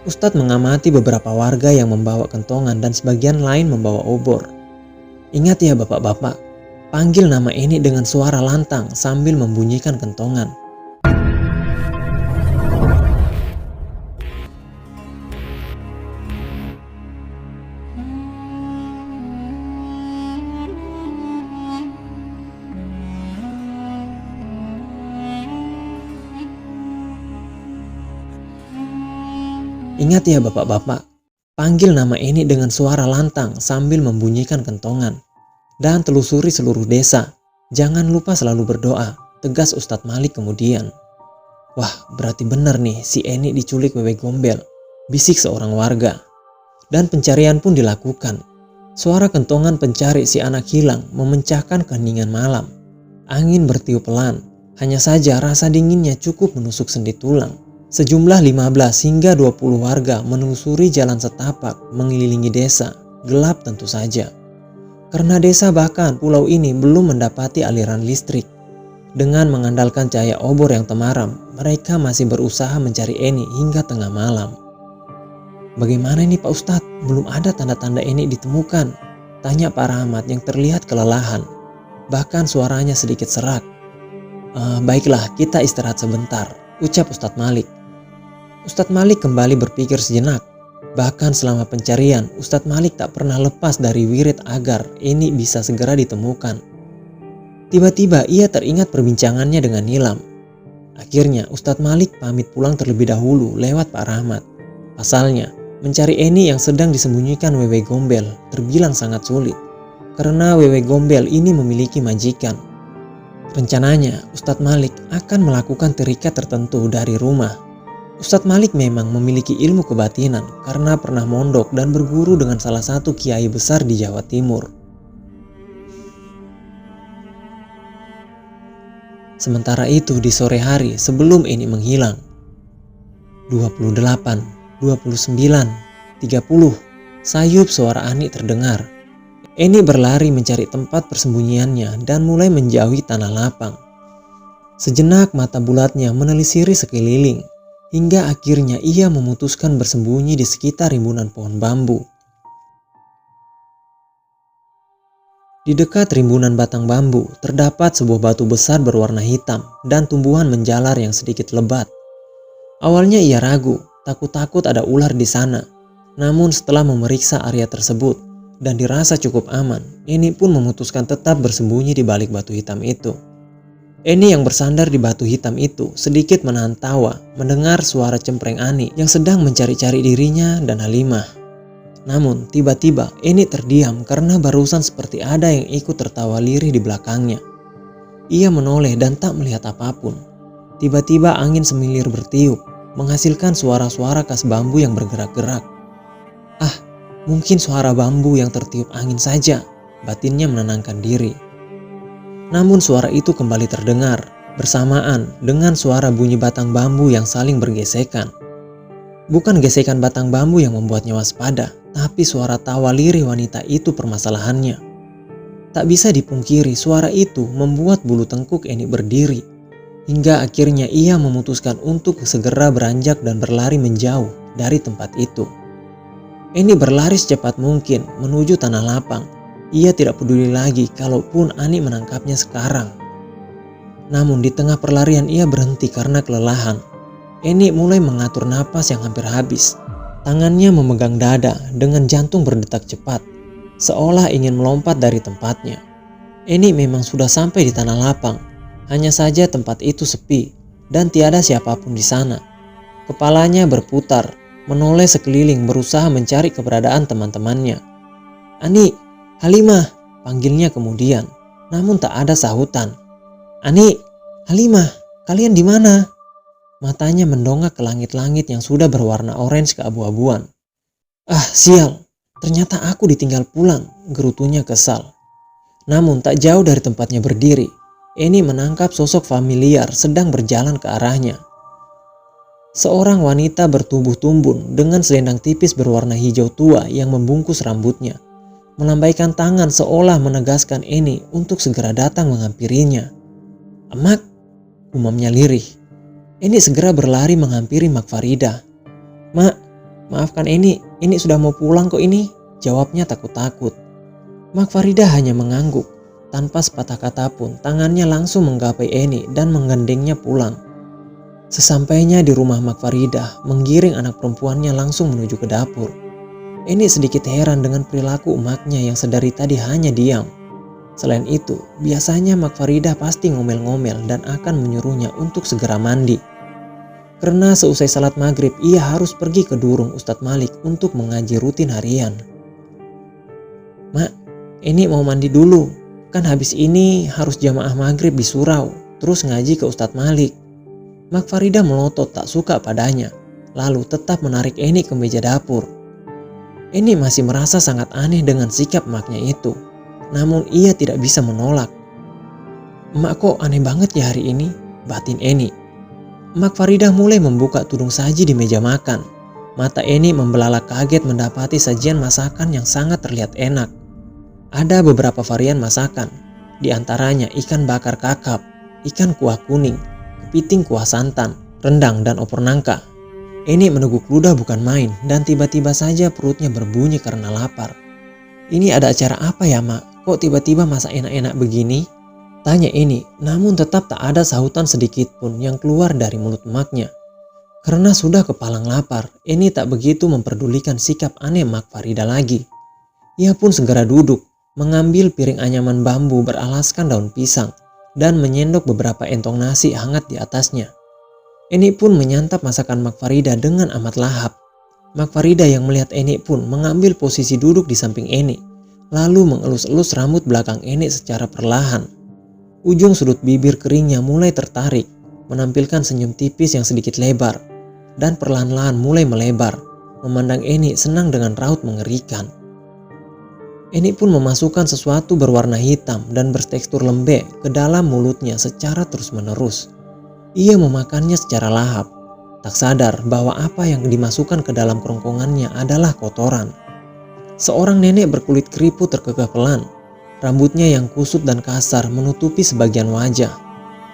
Ustadz mengamati beberapa warga yang membawa kentongan dan sebagian lain membawa obor. Ingat ya bapak-bapak, panggil nama Eni dengan suara lantang sambil membunyikan kentongan. Ingat ya bapak-bapak, panggil nama Eni dengan suara lantang sambil membunyikan kentongan. Dan telusuri seluruh desa. Jangan lupa selalu berdoa, tegas Ustadz Malik kemudian. Wah, berarti benar nih si Eni diculik wewe gombel, bisik seorang warga. Dan pencarian pun dilakukan. Suara kentongan pencari si anak hilang memecahkan keheningan malam. Angin bertiup pelan, hanya saja rasa dinginnya cukup menusuk sendi tulang. Sejumlah 15 hingga 20 warga menelusuri jalan setapak mengelilingi desa, gelap tentu saja. Karena desa bahkan pulau ini belum mendapati aliran listrik. Dengan mengandalkan cahaya obor yang temaram, mereka masih berusaha mencari Eni hingga tengah malam. Bagaimana ini Pak Ustadz? Belum ada tanda-tanda Eni ditemukan, tanya Pak Rahmat yang terlihat kelelahan. Bahkan suaranya sedikit serak. Baiklah, kita istirahat sebentar, ucap Ustadz Malik. Ustadz Malik kembali berpikir sejenak. Bahkan selama pencarian, Ustadz Malik tak pernah lepas dari wirid agar Eni bisa segera ditemukan. Tiba-tiba ia teringat perbincangannya dengan Nilam. Akhirnya Ustadz Malik pamit pulang terlebih dahulu lewat Pak Rahmat. Pasalnya, mencari Eni yang sedang disembunyikan wewe gombel terbilang sangat sulit. Karena wewe gombel ini memiliki majikan. Rencananya, Ustadz Malik akan melakukan terikat tertentu dari rumah. Ustadz Malik memang memiliki ilmu kebatinan karena pernah mondok dan berguru dengan salah satu kiai besar di Jawa Timur. Sementara itu di sore hari sebelum Eni menghilang, 28, 29, 30, sayup suara Ani terdengar. Eni berlari mencari tempat persembunyiannya dan mulai menjauhi tanah lapang. Sejenak mata bulatnya menelisiri sekeliling. Hingga akhirnya ia memutuskan bersembunyi di sekitar rimbunan pohon bambu. Di dekat rimbunan batang bambu terdapat sebuah batu besar berwarna hitam dan tumbuhan menjalar yang sedikit lebat. Awalnya ia ragu, takut-takut ada ular di sana. Namun setelah memeriksa area tersebut dan dirasa cukup aman, Eni pun memutuskan tetap bersembunyi di balik batu hitam itu. Eni yang bersandar di batu hitam itu sedikit menahan tawa mendengar suara cempreng Ani yang sedang mencari-cari dirinya dan Halimah. Namun tiba-tiba Eni terdiam karena barusan seperti ada yang ikut tertawa lirih di belakangnya. Ia menoleh dan tak melihat apapun. Tiba-tiba angin semilir bertiup menghasilkan suara-suara khas bambu yang bergerak-gerak. Ah, mungkin suara bambu yang tertiup angin saja, batinnya menenangkan diri. Namun suara itu kembali terdengar bersamaan dengan suara bunyi batang bambu yang saling bergesekan. Bukan gesekan batang bambu yang membuatnya waspada, tapi suara tawa lirih wanita itu permasalahannya. Tak bisa dipungkiri suara itu membuat bulu tengkuk Eni berdiri. Hingga akhirnya ia memutuskan untuk segera beranjak dan berlari menjauh dari tempat itu. Eni berlari secepat mungkin menuju tanah lapang. Ia tidak peduli lagi kalaupun Ani menangkapnya sekarang. Namun di tengah perlarian ia berhenti karena kelelahan. Eni mulai mengatur napas yang hampir habis. Tangannya memegang dada dengan jantung berdetak cepat, seolah ingin melompat dari tempatnya. Eni memang sudah sampai di tanah lapang. Hanya saja tempat itu sepi dan tiada siapapun di sana. Kepalanya berputar, menoleh sekeliling berusaha mencari keberadaan teman-temannya. Ani! Halimah, panggilnya kemudian, namun tak ada sahutan. Ani, Halimah, kalian di mana? Matanya mendongak ke langit-langit yang sudah berwarna orange keabu-abuan. Ah, sial, ternyata aku ditinggal pulang, gerutunya kesal. Namun tak jauh dari tempatnya berdiri, Eni menangkap sosok familiar sedang berjalan ke arahnya. Seorang wanita bertubuh tumbun dengan selendang tipis berwarna hijau tua yang membungkus rambutnya. Melambaikan tangan seolah menegaskan Eni untuk segera datang menghampirinya. Emak, umamnya lirih. Eni segera berlari menghampiri Mak Farida. Mak, Maafkan Eni sudah mau pulang kok ini, jawabnya takut-takut. Mak Farida hanya mengangguk. Tanpa sepatah kata pun, tangannya langsung menggapai Eni dan menggandengnya pulang. Sesampainya di rumah Mak Farida, menggiring anak perempuannya langsung menuju ke dapur. Eni sedikit heran dengan perilaku emaknya yang sedari tadi hanya diam. Selain itu, biasanya Mak Farida pasti ngomel-ngomel dan akan menyuruhnya untuk segera mandi. Karena seusai salat maghrib, ia harus pergi ke durung Ustadz Malik untuk mengaji rutin harian. Mak, Eni mau mandi dulu. Kan habis ini harus jamaah maghrib di surau, terus ngaji ke Ustadz Malik. Mak Farida melotot tak suka padanya, lalu tetap menarik Eni ke meja dapur. Eni masih merasa sangat aneh dengan sikap emaknya itu, namun ia tidak bisa menolak. Emak kok aneh banget ya hari ini, batin Eni. Mak Farida mulai membuka tudung saji di meja makan. Mata Eni membelalak kaget mendapati sajian masakan yang sangat terlihat enak. Ada beberapa varian masakan, di antaranya ikan bakar kakap, ikan kuah kuning, kepiting kuah santan, rendang dan opor nangka. Eni meneguk ludah bukan main dan tiba-tiba saja perutnya berbunyi karena lapar. Ini ada acara apa ya mak? Kok tiba-tiba masak enak-enak begini? Tanya Eni, namun tetap tak ada sahutan sedikit pun yang keluar dari mulut emaknya. Karena sudah kepalang lapar, Eni tak begitu memperdulikan sikap aneh Mak Farida lagi. Ia pun segera duduk, mengambil piring anyaman bambu beralaskan daun pisang, dan menyendok beberapa entong nasi hangat di atasnya. Eni pun menyantap masakan Mak Farida dengan amat lahap. Mak Farida yang melihat Eni pun mengambil posisi duduk di samping Eni, lalu mengelus-elus rambut belakang Eni secara perlahan. Ujung sudut bibir keringnya mulai tertarik, menampilkan senyum tipis yang sedikit lebar, dan perlahan-lahan mulai melebar, memandang Eni senang dengan raut mengerikan. Eni pun memasukkan sesuatu berwarna hitam dan bertekstur lembek ke dalam mulutnya secara terus-menerus. Ia memakannya secara lahap, tak sadar bahwa apa yang dimasukkan ke dalam kerongkongannya adalah kotoran. Seorang nenek berkulit keriput terkekeh pelan. Rambutnya yang kusut dan kasar menutupi sebagian wajah.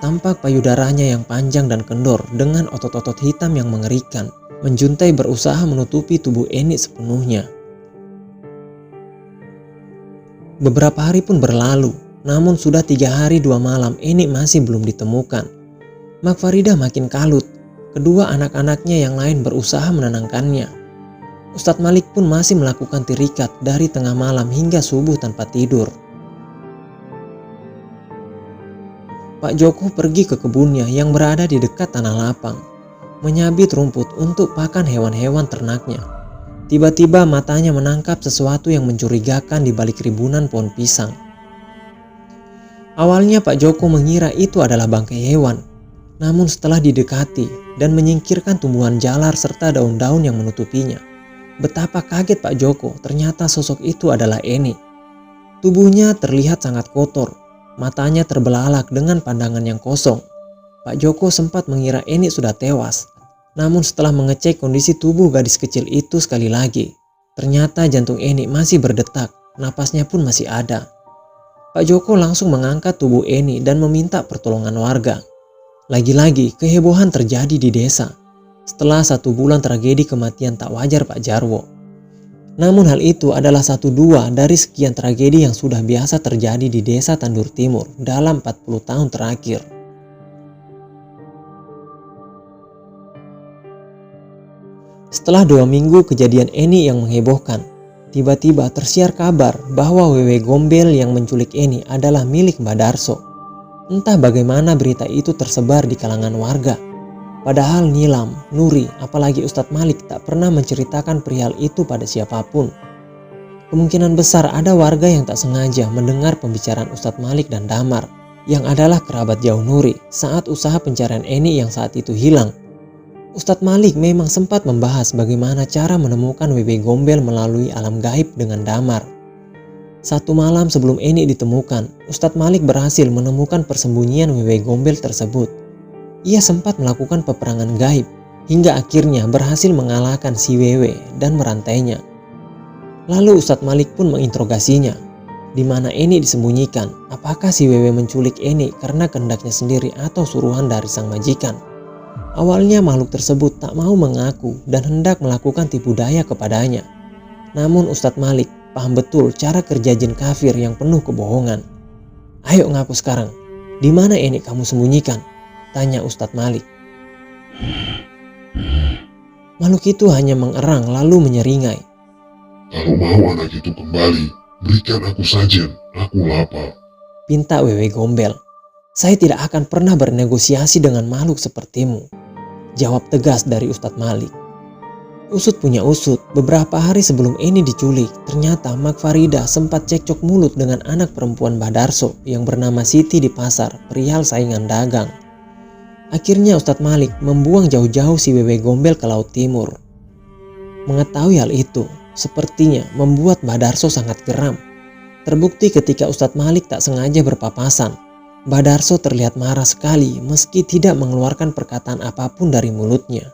Tampak payudaranya yang panjang dan kendor dengan otot-otot hitam yang mengerikan, menjuntai berusaha menutupi tubuh Eni sepenuhnya. Beberapa hari pun berlalu, namun sudah 3 hari 2 malam Eni masih belum ditemukan. Mak Farida makin kalut, kedua anak-anaknya yang lain berusaha menenangkannya. Ustadz Malik pun masih melakukan tirikat dari tengah malam hingga subuh tanpa tidur. Pak Joko pergi ke kebunnya yang berada di dekat tanah lapang, menyabit rumput untuk pakan hewan-hewan ternaknya. Tiba-tiba matanya menangkap sesuatu yang mencurigakan di balik ribunan pohon pisang. Awalnya Pak Joko mengira itu adalah bangkai hewan, namun setelah didekati dan menyingkirkan tumbuhan jalar serta daun-daun yang menutupinya, betapa kaget Pak Joko, ternyata sosok itu adalah Eni. Tubuhnya terlihat sangat kotor. Matanya terbelalak dengan pandangan yang kosong. Pak Joko sempat mengira Eni sudah tewas. Namun setelah mengecek kondisi tubuh gadis kecil itu sekali lagi, ternyata jantung Eni masih berdetak, napasnya pun masih ada. Pak Joko langsung mengangkat tubuh Eni dan meminta pertolongan warga. Lagi-lagi kehebohan terjadi di desa. Setelah 1 bulan tragedi kematian tak wajar Pak Jarwo. Namun hal itu adalah 1/2 dari sekian tragedi yang sudah biasa terjadi di desa Tandur Timur dalam 40 tahun terakhir. Setelah 2 minggu kejadian Eni yang menghebohkan, tiba-tiba tersiar kabar bahwa Wewe Gombel yang menculik Eni adalah milik Mbak Darso. Entah bagaimana berita itu tersebar di kalangan warga. Padahal Nilam, Nuri, apalagi Ustadz Malik tak pernah menceritakan perihal itu pada siapapun. Kemungkinan besar ada warga yang tak sengaja mendengar pembicaraan Ustadz Malik dan Damar, yang adalah kerabat jauh Nuri, saat usaha pencarian Eni yang saat itu hilang. Ustadz Malik memang sempat membahas bagaimana cara menemukan Wewe Gombel melalui alam gaib dengan Damar. 1 malam sebelum Eni ditemukan, Ustadz Malik berhasil menemukan persembunyian Wewe Gombel tersebut. Ia sempat melakukan peperangan gaib, hingga akhirnya berhasil mengalahkan si Wewe dan merantainya. Lalu Ustadz Malik pun menginterogasinya, di mana Eni disembunyikan, apakah si Wewe menculik Eni karena kehendaknya sendiri atau suruhan dari sang majikan. Awalnya makhluk tersebut tak mau mengaku dan hendak melakukan tipu daya kepadanya. Namun Ustadz Malik paham betul cara kerja jin kafir yang penuh kebohongan. "Ayo ngaku sekarang, di mana Enik kamu sembunyikan?" tanya Ustadz Malik. Makhluk itu hanya mengerang lalu menyeringai. "Kalau mau anak itu kembali, berikan aku sajen, aku lapar," pinta Wewe Gombel. "Saya tidak akan pernah bernegosiasi dengan makhluk sepertimu," jawab tegas dari Ustadz Malik. Usut punya usut, beberapa hari sebelum Eni diculik, ternyata Mak Farida sempat cekcok mulut dengan anak perempuan Mbah Darso yang bernama Siti di pasar, perihal saingan dagang. Akhirnya Ustadz Malik membuang jauh-jauh si Wewe Gombel ke Laut Timur. Mengetahui hal itu, sepertinya membuat Mbah Darso sangat geram. Terbukti ketika Ustadz Malik tak sengaja berpapasan, Mbah Darso terlihat marah sekali meski tidak mengeluarkan perkataan apapun dari mulutnya.